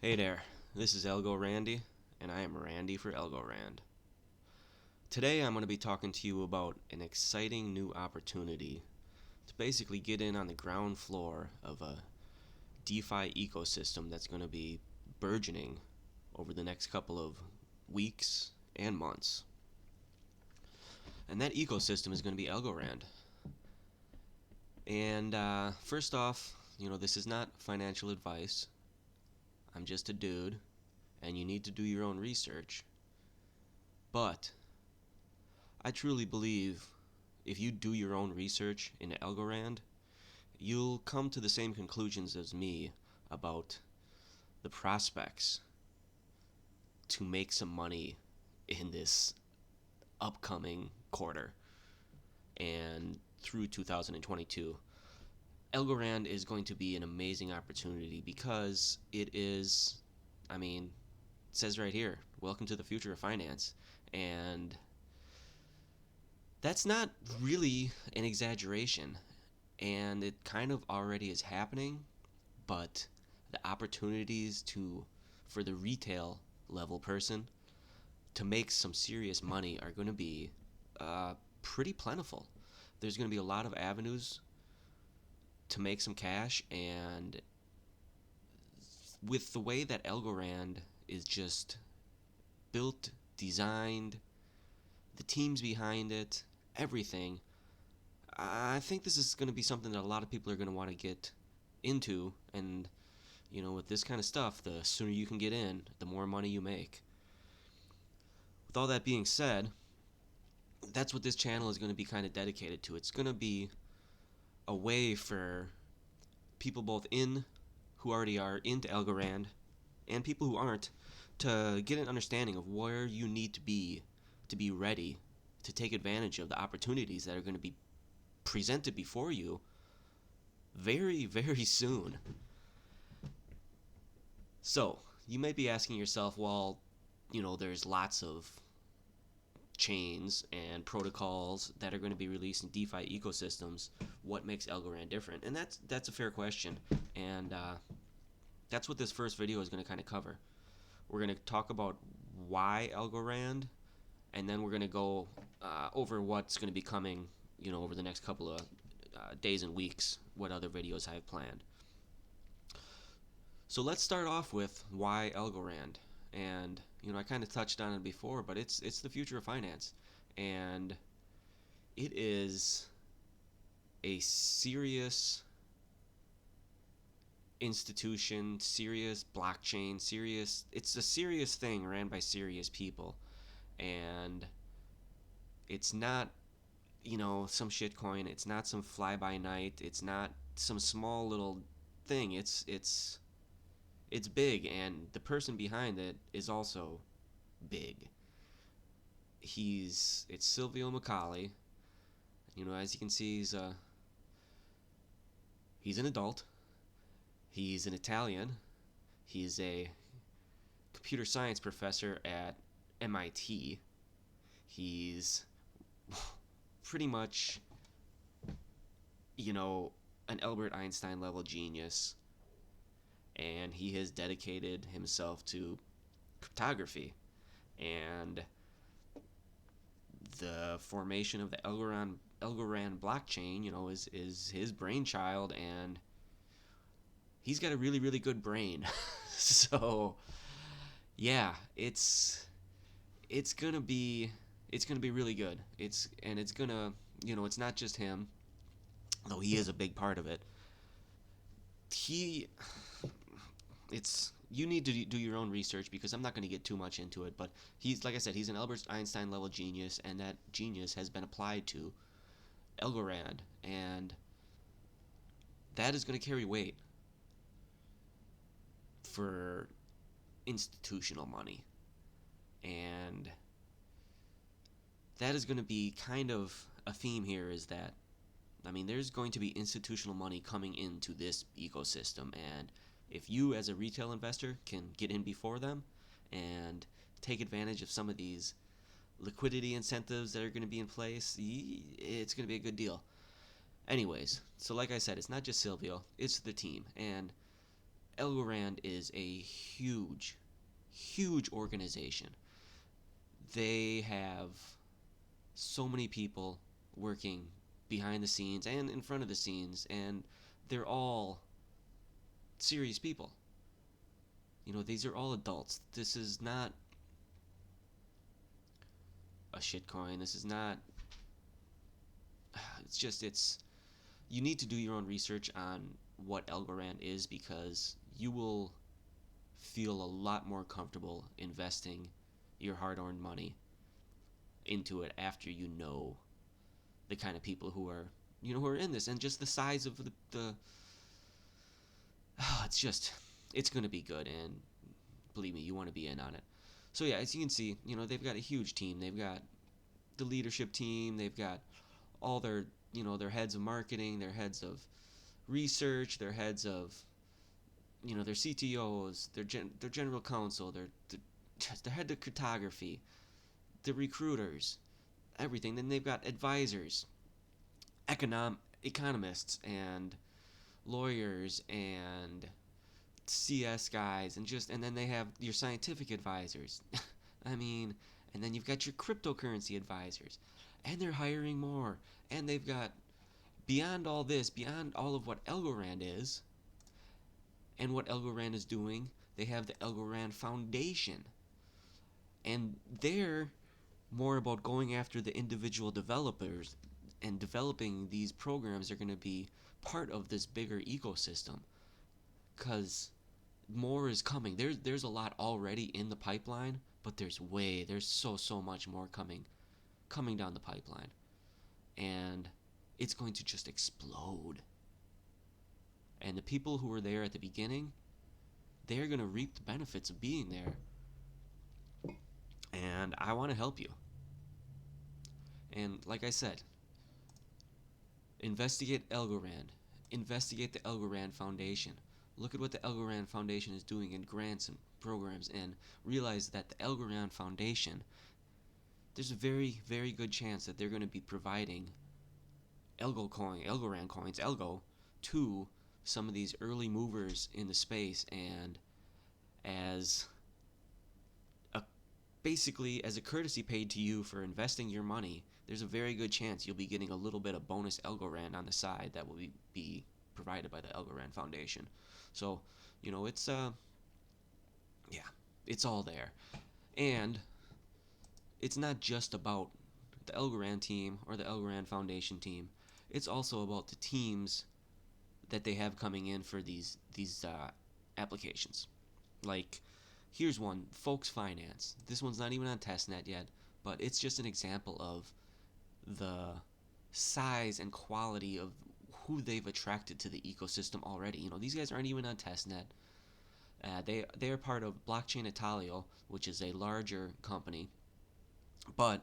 Hey there, this is Algo Randy, and I am Randy for Algorand. Today I'm going to be talking to you about an exciting new opportunity to basically get in on the ground floor of a DeFi ecosystem that's going to be burgeoning over the next couple of weeks and months. And that ecosystem is going to be Algorand. And first off, this is not financial advice. I'm just a dude, and you need to do your own research. But I truly believe if you do your own research into Algorand, you'll come to the same conclusions as me about the prospects to make some money in this upcoming quarter and through 2022. Algorand is going to be an amazing opportunity because it says right here, welcome to the future of finance. And that's not really an exaggeration. And it kind of already is happening, but the opportunities for the retail level person to make some serious money are going to be pretty plentiful. There's going to be a lot of avenues to make some cash, and with the way that Algorand is just built, designed, the teams behind it, everything, I think this is going to be something that a lot of people are going to want to get into. And with this kind of stuff, the sooner you can get in, the more money you make. With all that being said, that's what this channel is going to be kind of dedicated to. It's going to be a way for people both who already are into Algorand and people who aren't to get an understanding of where you need to be ready to take advantage of the opportunities that are going to be presented before you very, very soon. So, you may be asking yourself, well, there's lots of chains and protocols that are going to be released in DeFi ecosystems. What makes Algorand different? And that's a fair question. And that's what this first video is going to kind of cover. We're going to talk about why Algorand, and then we're going to go over what's going to be coming, over the next couple of days and weeks, what other videos I have planned. So let's start off with why Algorand. And I kind of touched on it before, but it's the future of finance, and it is a serious institution, serious blockchain, it's a serious thing ran by serious people. And it's not some shitcoin, it's not some fly by night, it's not some small little thing. It's big, and the person behind it is also big. It's Silvio Macaulay. As you can see, he's an adult. He's an Italian. He's a computer science professor at MIT. He's pretty much, an Albert Einstein level genius. And he has dedicated himself to cryptography. And the formation of the Algorand blockchain, is his brainchild, and he's got a really, really good brain. So, yeah, it's gonna be really good. It's gonna, it's not just him, though he is a big part of it. You need to do your own research, because I'm not going to get too much into it, but he's, like I said, he's an Albert Einstein level genius, and that genius has been applied to Algorand, and that is going to carry weight for institutional money. And that is going to be kind of a theme here, is that there's going to be institutional money coming into this ecosystem, and if you as a retail investor can get in before them and take advantage of some of these liquidity incentives that are going to be in place, it's going to be a good deal. Anyways, so like I said, it's not just Silvio, it's the team. And Algorand is a huge, huge organization. They have so many people working behind the scenes and in front of the scenes, and they're all serious people. These are all adults. This is not a shitcoin. This is not. It's. You need to do your own research on what Algorand is, because you will feel a lot more comfortable investing your hard-earned money into it after you know the kind of people who are in this, and just the size of the it's going to be good, and believe me, you want to be in on it. So yeah, as you can see, they've got a huge team. They've got the leadership team. They've got all their heads of marketing, their heads of research, their heads of their CTOs, their general counsel, their head of cryptography, the recruiters, everything. Then they've got advisors, economists, and lawyers, and CS guys, and then they have your scientific advisors. And then you've got your cryptocurrency advisors, and they're hiring more, and they've got beyond all this, beyond all of what Algorand is, and what Algorand is doing, they have the Algorand Foundation, and they're more about going after the individual developers and developing these programs are going to be part of this bigger ecosystem, because more is coming. There's a lot already in the pipeline, but there's so much more coming down the pipeline, and it's going to just explode. And the people who were there at the beginning, they're going to reap the benefits of being there, and I want to help you. And like I said, investigate Algorand. Investigate the Algorand Foundation. Look at what the Algorand Foundation is doing in grants and programs, and realize that the Algorand Foundation, there's a very, very good chance that they're going to be providing Algorand coins, Algo, to some of these early movers in the space, and basically as a courtesy paid to you for investing your money, there's a very good chance you'll be getting a little bit of bonus Algorand on the side that will be provided by the Algorand Foundation. So, it's all there. And it's not just about the Algorand team or the Algorand Foundation team. It's also about the teams that they have coming in for these applications. Like, here's one, Folks Finance. This one's not even on Testnet yet, but it's just an example of the size and quality of who they've attracted to the ecosystem already. These guys aren't even on Testnet. They are part of Blockchain Italia, which is a larger company, but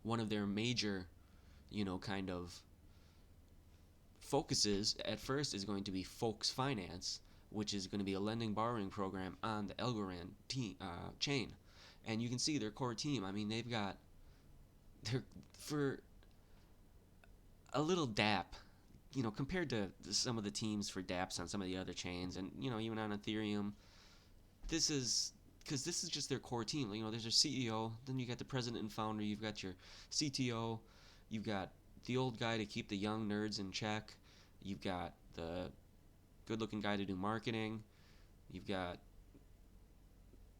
one of their major, kind of focuses at first is going to be Folks Finance, which is going to be a lending borrowing program on the Algorand chain. And you can see their core team. They've got for a little dApp, compared to some of the teams for dApps on some of the other chains, and even on Ethereum, this is just their core team. There's their CEO, then you got the president and founder, you've got your CTO, you've got the old guy to keep the young nerds in check, you've got the good-looking guy to do marketing, you've got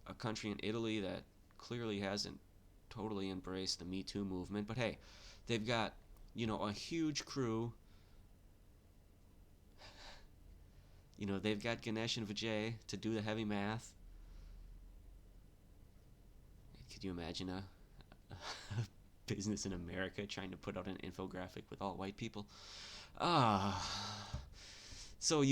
a country in Italy that clearly hasn't totally embraced the Me Too movement, but hey, they've got a huge crew. They've got Ganesh and Vijay to do the heavy math. Could you imagine a business in America trying to put out an infographic with all white people? So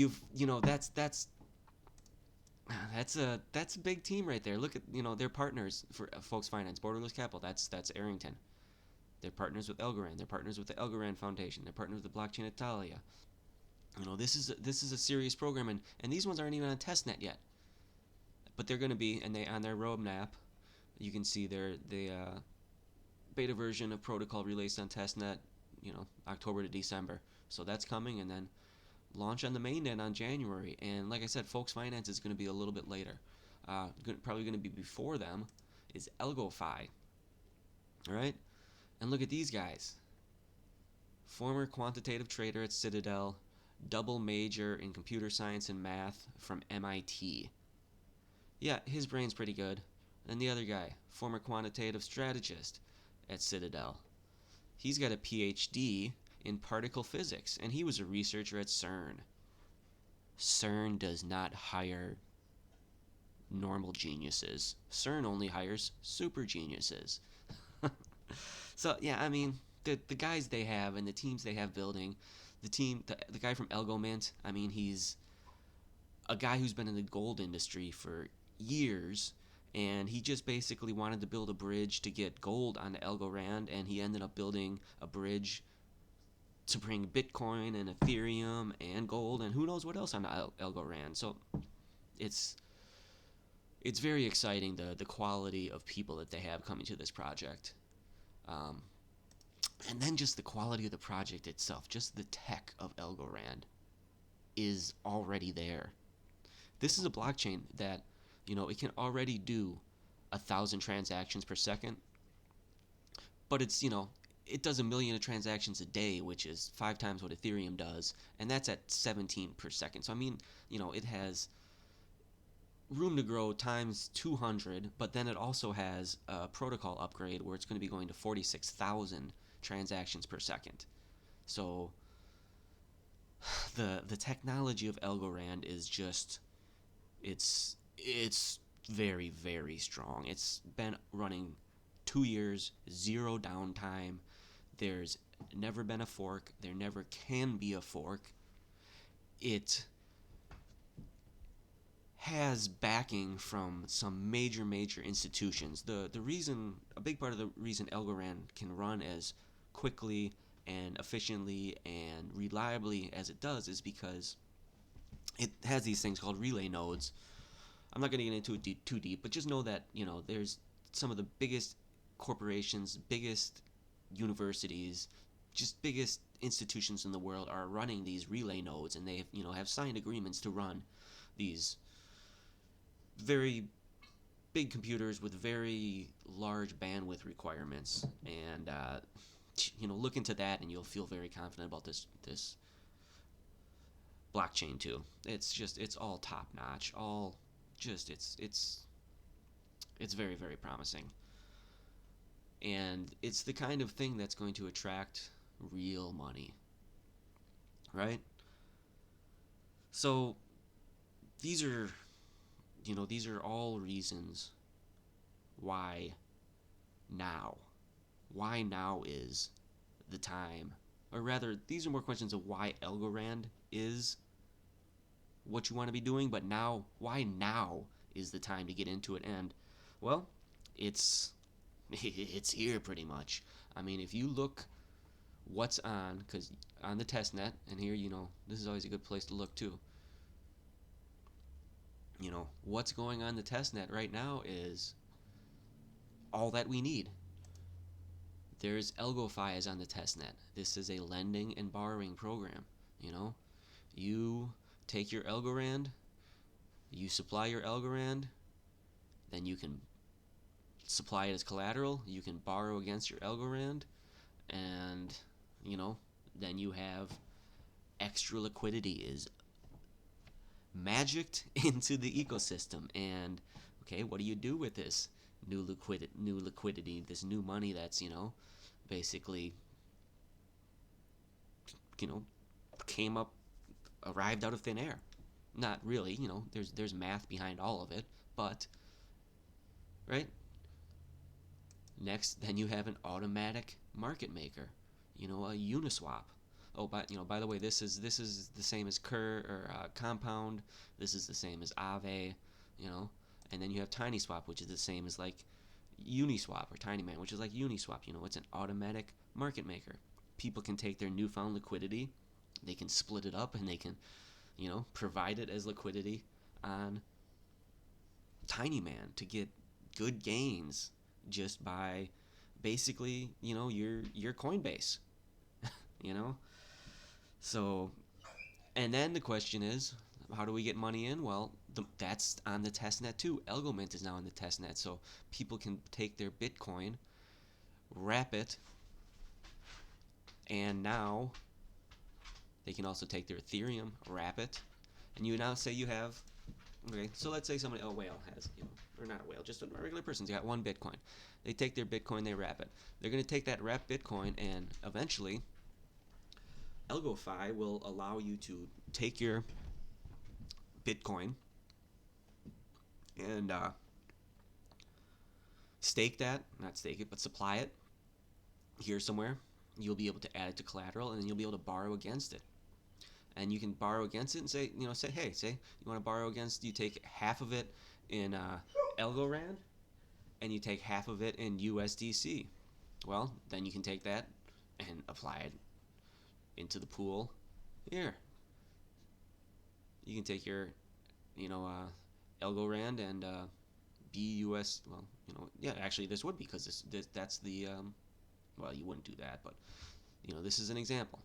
that's a big team right there. Look at their partners for Folks Finance, Borderless Capital. That's Arrington. They're partners with Algorand. They're partners with the Algorand Foundation. They're partners with the Blockchain Italia. This is a serious program, and these ones aren't even on Testnet yet, but they're going to be, and they on their roadmap, you can see the beta version of protocol released on Testnet, October to December. So that's coming, and then launch on the mainnet on January. And like I said, Folks Finance is going to be a little bit later. Probably going to be before them is Algofi. All right? And look at these guys. Former quantitative trader at Citadel, double major in computer science and math from MIT. Yeah, his brain's pretty good. And the other guy, former quantitative strategist at Citadel. He's got a PhD in particle physics, and he was a researcher at CERN. CERN does not hire normal geniuses. CERN only hires super geniuses. So, yeah, I mean, the guys they have and the teams they have building, the guy from Algo Mint, I mean, he's a guy who's been in the gold industry for years, and he just basically wanted to build a bridge to get gold onto Algorand, and he ended up building a bridge to bring Bitcoin and Ethereum and gold and who knows what else onto Algorand. So it's very exciting, the quality of people that they have coming to this project. And then just the quality of the project itself, just the tech of Algorand is already there. This is a blockchain that, it can already do 1,000 transactions per second, but it's, it does 1 million transactions a day, which is 5 times what Ethereum does, and that's at 17 per second. So, I mean, it has room to grow times 200, but then it also has a protocol upgrade where it's going to be going to 46,000 transactions per second. So the technology of Algorand is just it's very, very strong. It's been running 2 years, 0 downtime. There's never been a fork. There never can be a fork. It has backing from some major institutions. A big part of the reason Algorand can run as quickly and efficiently and reliably as it does is because it has these things called relay nodes. I'm not going to get into it too deep, but just know that, there's some of the biggest corporations, biggest universities, just biggest institutions in the world are running these relay nodes, and they, have signed agreements to run these very big computers with very large bandwidth requirements. And look into that, and you'll feel very confident about this blockchain too. It's all top notch, all just it's very, very promising, and it's the kind of thing that's going to attract real money, right? So these are all reasons why now is the time, or rather, these are more questions of why Algorand is what you want to be doing, but why now is the time to get into it. And, well, it's here pretty much. I mean, if you look what's because on the testnet, and here, this is always a good place to look too. What's going on the testnet right now is all that we need. There's Algofi is on the testnet. This is a lending and borrowing program. You take your Algorand, you supply your Algorand, then you can supply it as collateral, you can borrow against your Algorand, and, then you have extra liquidity is magicked into the ecosystem. And, okay, what do you do with this new liquidity, this new money that's, basically, arrived out of thin air? Not really, there's math behind all of it, but, right? Next, then you have an automatic market maker, a Uniswap. Oh, by the way, this is the same as Compound. This is the same as Aave, and then you have TinySwap, which is the same as like Uniswap or TinyMan, which is like Uniswap. It's an automatic market maker. People can take their newfound liquidity, they can split it up, and they can, provide it as liquidity on TinyMan to get good gains just by basically, your Coinbase, So And then the question is, how do we get money in? Well, that's on the testnet too. Algomint is now on the testnet, so people can take their Bitcoin, wrap it, and now they can also take their Ethereum, wrap it, and you now say you have, okay, so let's say somebody, a whale has, or not a whale, just a regular person's got one Bitcoin. They take their Bitcoin, they wrap it. They're going to take that wrapped Bitcoin, and eventually, Algofi will allow you to take your Bitcoin and stake that, not stake it, but supply it here somewhere. You'll be able to add it to collateral, and then you'll be able to borrow against it. And you can borrow against it and say, say you want to borrow against, you take half of it in Algorand, and you take half of it in USDC. Well, then you can take that and apply it into the pool. Here, you can take your, Algorand and BUS. Well, yeah, actually, this would be because that's the. Well, you wouldn't do that, but this is an example.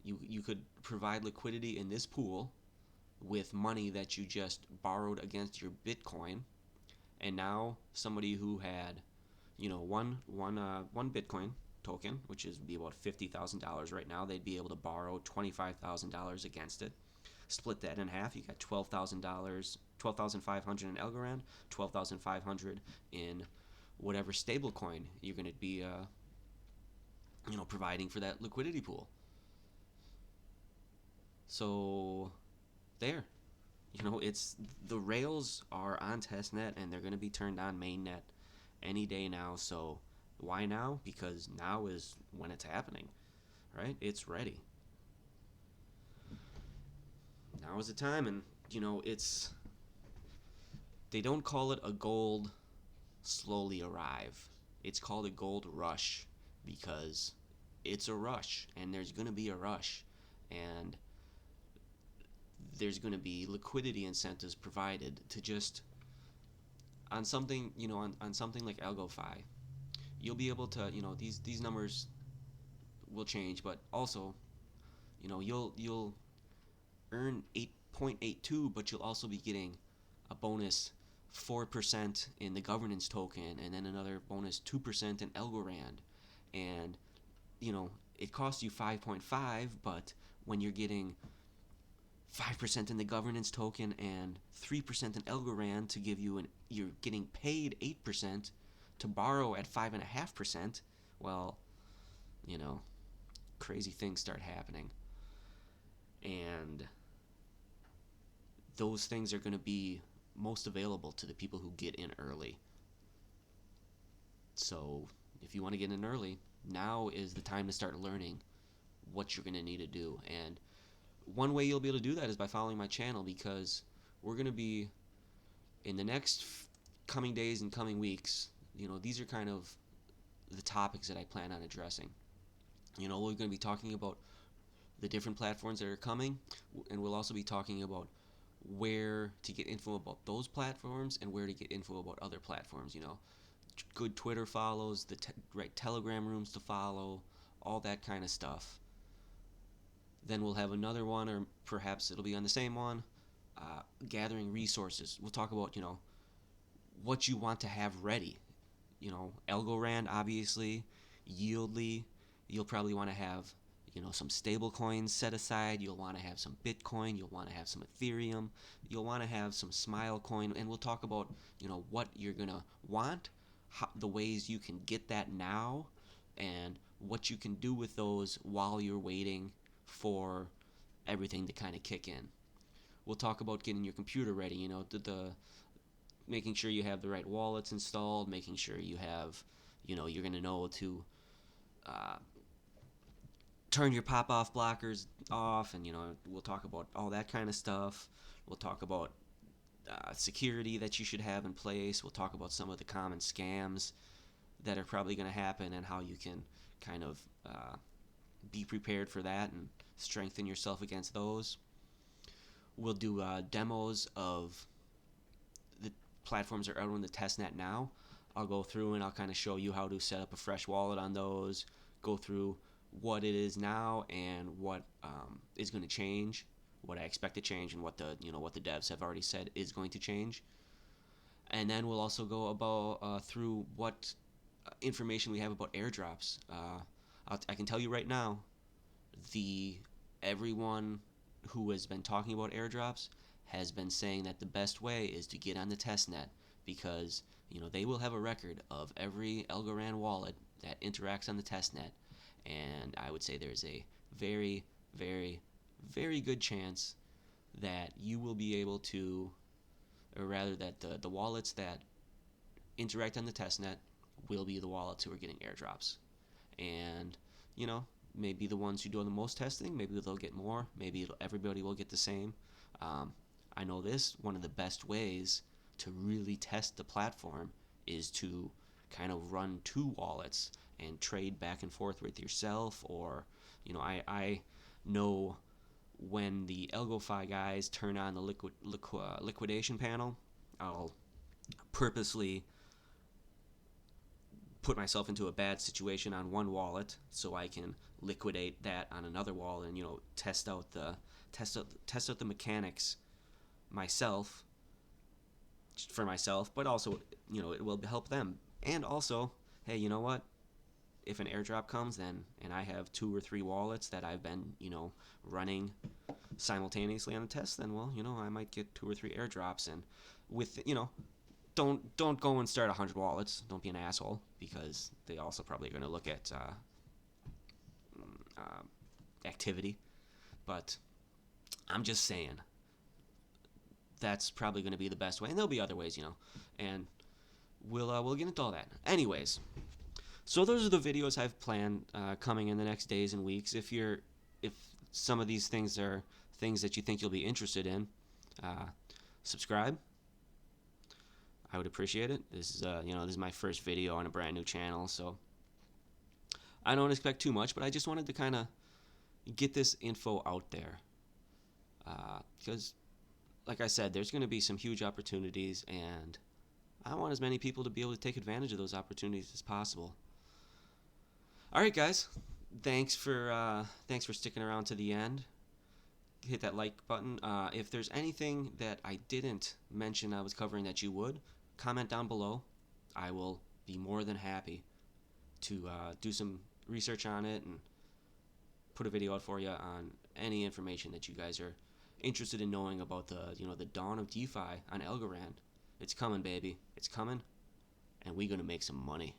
You could provide liquidity in this pool with money that you just borrowed against your Bitcoin, and now somebody who had, one Bitcoin token, which is be about $50,000 right now, they'd be able to borrow $25,000 against it. Split that in half. You got $12,000, $12,500 in Algorand, $12,500 in whatever stable coin you're going to be, providing for that liquidity pool. So, there. It's the rails are on testnet and they're going to be turned on mainnet any day now. So, why now? Because now is when it's happening, right? It's ready. Now is the time, and they don't call it a gold slowly arrive. It's called a gold rush because it's a rush, and there's going to be a rush, and there's going to be liquidity incentives provided to just on something on something like Algofi. You'll be able to these numbers will change, but also you'll earn 8.82, but you'll also be getting a bonus 4% in the governance token, and then another bonus 2% in Algorand, and it costs you 5.5, but when you're getting 5% in the governance token and 3% in Algorand to give you you're getting paid 8% to borrow at 5.5%. Well, crazy things start happening, and those things are going to be most available to the people who get in early. So if you want to get in early, now is the time to start learning what you're going to need to do. And one way you'll be able to do that is by following my channel, because we're going to be in the next coming days and coming weeks. These are kind of the topics that I plan on addressing. We're going to be talking about the different platforms that are coming, and we'll also be talking about where to get info about those platforms and where to get info about other platforms. Good Twitter follows, the right Telegram rooms to follow, all that kind of stuff. Then we'll have another one, or perhaps it'll be on the same one, gathering resources. We'll talk about what you want to have ready. Algorand, obviously, YLDY. You'll probably want to have some stable coins set aside. You'll want to have some Bitcoin. You'll want to have some Ethereum. You'll want to have some Smile coin. And we'll talk about what you're gonna want, the ways you can get that now, and what you can do with those while you're waiting for everything to kind of kick in. We'll talk about getting your computer ready. The making sure you have the right wallets installed, making sure you have you're gonna know to turn your pop-off blockers off, and we'll talk about all that kind of stuff. We'll talk about security that you should have in place. We'll talk about some of the common scams that are probably going to happen and how you can kind of be prepared for that and strengthen yourself against those. We'll do demos of the platforms that are out on the testnet now. I'll go through and I'll kind of show you how to set up a fresh wallet on those, go through what it is now and what is going to change. what I expect to change, and what the devs have already said is going to change. And then we'll also go about through what information we have about airdrops. I can tell you right now, everyone who has been talking about airdrops has been saying that the best way is to get on the testnet, because they will have a record of every Algorand wallet that interacts on the testnet, and I would say there's a very, very, very good chance that you will be able to, or rather that the wallets that interact on the testnet will be the wallets who are getting airdrops. And maybe the ones who do the most testing, maybe they'll get more, maybe everybody will get the same. I know one of the best ways to really test the platform is to kind of run two wallets and trade back and forth with yourself, or I know when the Algofi guys turn on the liquidation panel, I'll purposely put myself into a bad situation on one wallet so I can liquidate that on another wallet, and test out the mechanics for myself, but also it will help them. And also, hey, you know what? If an airdrop comes, and I have 2 or 3 wallets that I've been running simultaneously on the test, then I might get 2 or 3 airdrops. And with don't go and start 100 wallets. Don't be an asshole, because they also probably are going to look at activity. But I'm just saying, that's probably going to be the best way, and there'll be other ways, and we'll get into all that. Anyways, so those are the videos I've planned coming in the next days and weeks. If some of these things are things that you think you'll be interested in, subscribe. I would appreciate it. This is my first video on a brand new channel, so I don't expect too much, but I just wanted to kind of get this info out there, because like I said, there's going to be some huge opportunities, and I want as many people to be able to take advantage of those opportunities as possible. All right, guys, thanks for sticking around to the end. Hit that like button. If there's anything that I didn't mention I was covering that you would, comment down below. I will be more than happy to do some research on it and put a video out for you on any information that you guys are interested in knowing about the Dawn of DeFi on Algorand. It's coming, baby. It's coming, and we're gonna make some money.